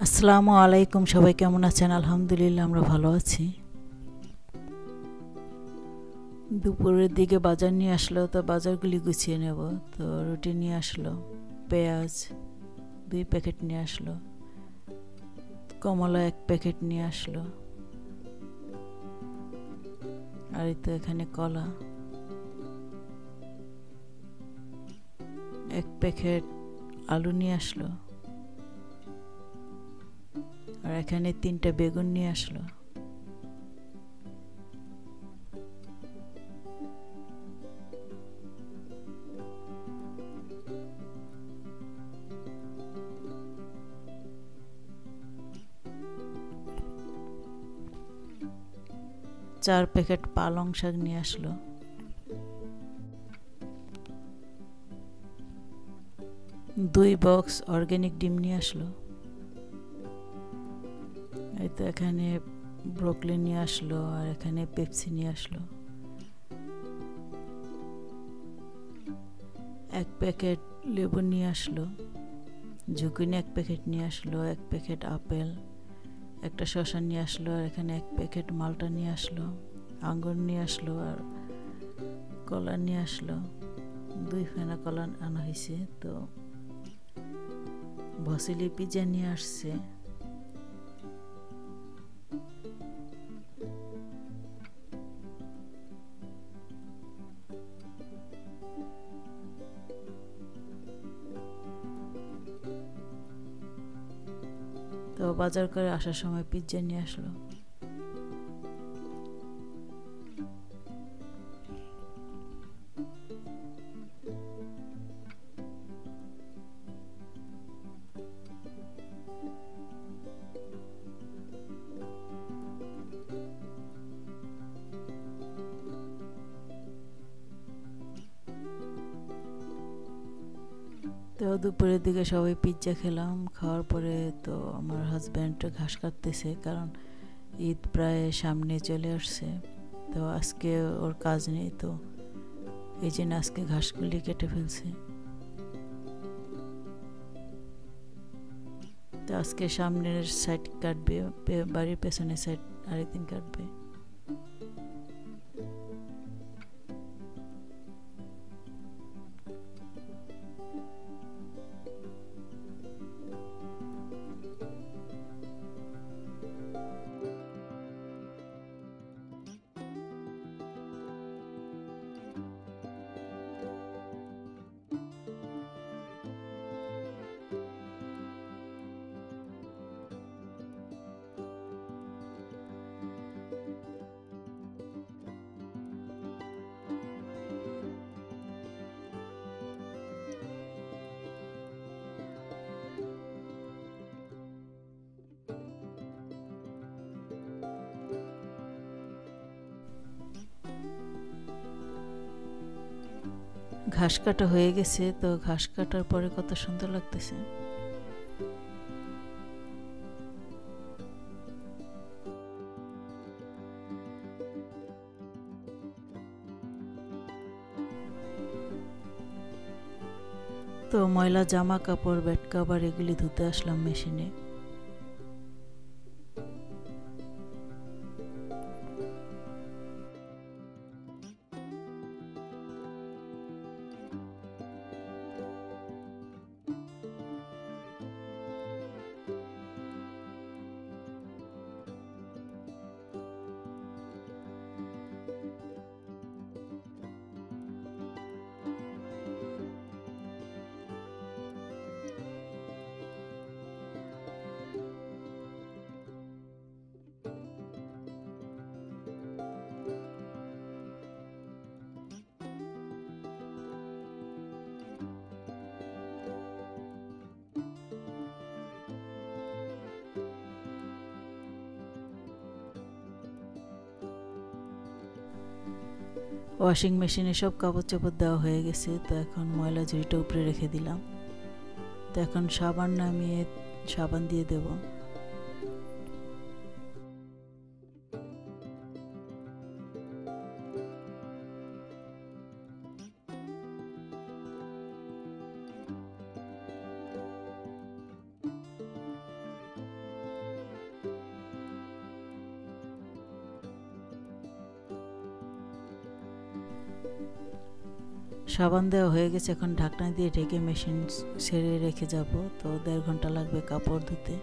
আসসালামু আলাইকুম, সবাই কেমন আছেন? আলহামদুলিল্লাহ আমরা ভালো আছি। দুপুরের দিকে বাজার নিয়ে আসলো, তো বাজারগুলি গুছিয়ে নেব। তো রুটি নিয়ে আসলো, পেঁয়াজ 2 প্যাকেট নিয়ে আসলো, কমলা 1 প্যাকেট নিয়ে আসলো, আর এই তো এখানে কলা 1 প্যাকেট, আলু নিয়ে আসলো, আর এখানে 3টা বেগুন নিয়ে আসলো। চার প্যাকেট পালং শাক নিয়ে আসলো, 2 বক্স অর্গানিক ডিম নিয়ে আসলো। এই তো এখানে ব্রোকলি নিয়ে আসলো, আর এখানে পেপসি নিয়ে আসলো। 1 প্যাকেট লেবু নিয়ে আসলো, ঝুঁকিনি 1 প্যাকেট নিয়ে আসলো, 1 প্যাকেট আপেল, একটা শসা নিয়ে আসলো, আর এখানে 1 প্যাকেট মালটা নিয়ে আসলো, আঙ্গুর নিয়ে আসলো, আর কলা নিয়ে আসলো। 2 ফেনা কলা আনা হয়েছে। তো ভসিলি পিজা নিয়ে আসছে। তো বাজার করে আসার সময় পিজ্জা নিয়ে আসলো। তো দুপুরের দিকে সবাই পিজ্জা খেলাম। খাওয়ার পরে তো আমার হাজব্যান্ড ঘাস কাটতেছে, কারণ ঈদ প্রায় সামনে চলে আসছে। তো আজকে ওর কাজ নেই, তো এই জন্য আজকে ঘাসগুলি কেটে ফেলছে। তো আজকে সামনের সাইড কাটবে, বাড়ির পেছনের সাইড আরেকদিন কাটবে। ঘাস কাটা হয়ে গেছে। তো ঘাস কাটার পরে কত সুন্দর লাগতেছে। তো ময়লা জামা কাপড়, বেড কাভার এগুলি ধুতে আসলাম মেশিনে। ওয়াশিং মেশিনে সব কাপড় চোপড় দেওয়া হয়ে গেছে। তো এখন ময়লা ঝুড়িটা উপরে রেখে দিলাম। তো এখন সাবান নামিয়ে সাবান দিয়ে দেব। সাবান দেওয়া হয়ে গেছে, এখন ঢাকনা দিয়ে ঢেকে মেশিন ছেড়ে রেখে যাব। তো 1.5 ঘন্টা লাগবে কাপড় ধুতে।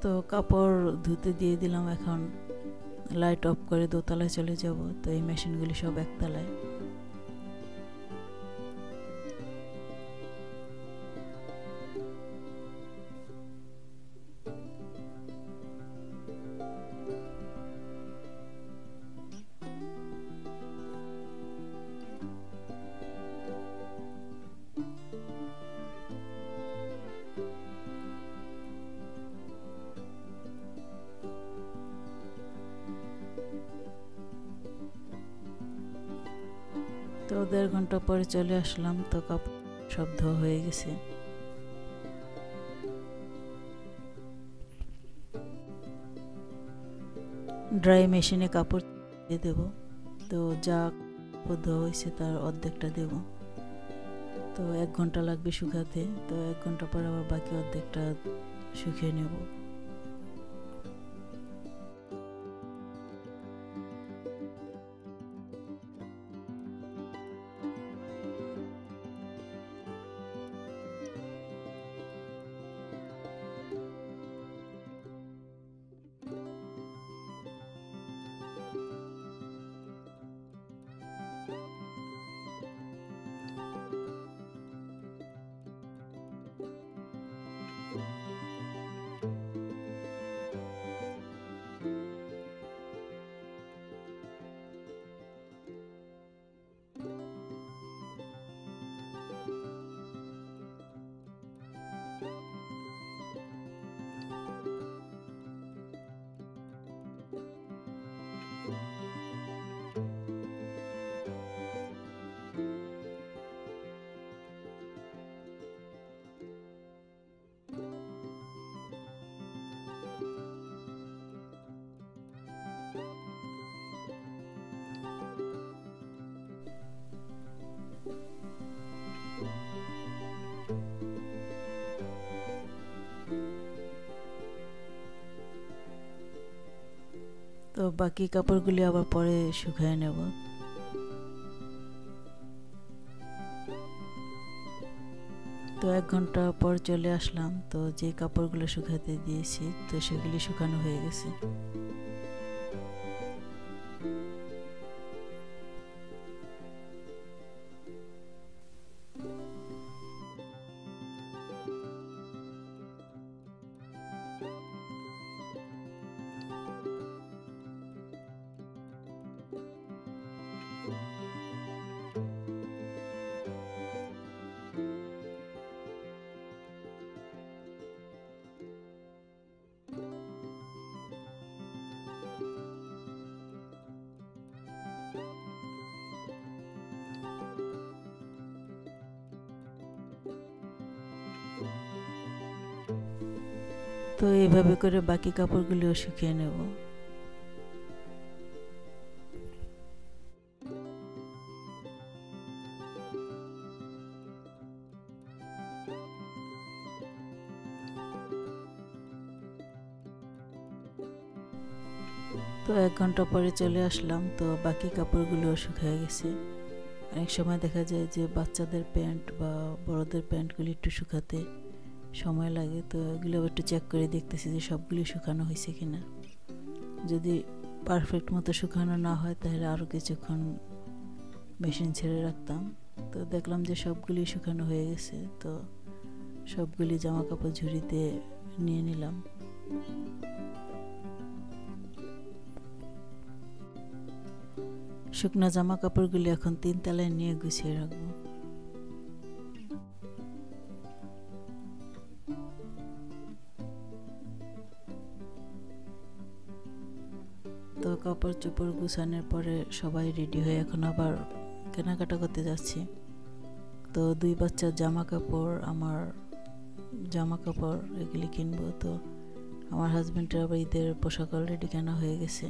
তো কাপড় ধুতে দিয়ে দিলাম। এখন লাইট অফ করে দোতলায় চলে যাব। তো এই মেশিনগুলি সব একতলায়। তো 1.5 ঘন্টা পরে চলে আসলাম। তো কাপড় সব ধোয়া হয়ে গেছে। ড্রাই মেশিনে কাপড় দিয়ে দেব। তো যা কাপড় ধোয়া হয়েছে তার অর্ধেকটা দেব। তো 1 ঘন্টা লাগবে শুকাতে। তো 1 ঘন্টা পর আবার বাকি অর্ধেকটা শুকিয়ে নেব। তো বাকি কাপড়গুলি আবার পরে শুকিয়ে নেব। তো 1 ঘন্টা পর চলে আসলাম। তো যে কাপড়গুলো শুকাতে দিয়েছি তো সেগুলি শুকানো হয়ে গেছে। তো এইভাবে করে বাকি কাপড়গুলিও শুকিয়ে নেব। তো 1 ঘন্টা পরে চলে আসলাম। তো বাকি কাপড়গুলোও শুকিয়ে গেছে। অনেক সময় দেখা যায় যে বাচ্চাদের প্যান্ট বা বড়দের প্যান্টগুলি একটু শুকাতে সময় লাগে। তো এগুলো একটু চেক করে দেখতেছি যে সবগুলি শুকানো হয়েছে কিনা। যদি পারফেক্ট মতো শুকানো না হয় তাহলে আরও কিছুক্ষণ মেশিন ছেড়ে রাখতাম। তো দেখলাম যে সবগুলি শুকানো হয়ে গেছে। তো সবগুলি জামা কাপড় ঝুড়িতে নিয়ে নিলাম। শুকনো জামা কাপড়গুলি এখন 3 তলায় নিয়ে গুছিয়ে রাখবো। তো কাপড় চোপড় গুছানোর পরে সবাই রেডি হয়ে এখন আবার কেনাকাটা করতে যাচ্ছি। তো 2 বাচ্চার জামা কাপড়, আমার জামা কাপড় এগুলি কিনবো। তো আমার হাজবেন্ডের আবার ঈদের পোশাক অলরেডি কেনা হয়ে গেছে।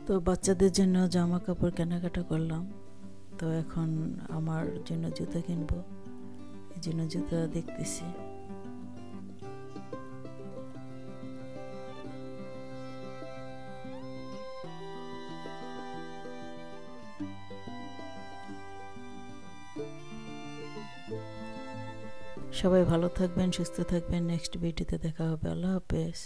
তো বাচ্চাদের জন্য জামা কাপড় কেনাকাটা করলাম। তো এখন আমার জন্য জুতা কিনবো, এই জন্য জুতা দেখতেছি। সবাই ভালো থাকবেন, সুস্থ থাকবেন। নেক্সট ভিডিওতে দেখা হবে। আল্লাহ হাফেজ।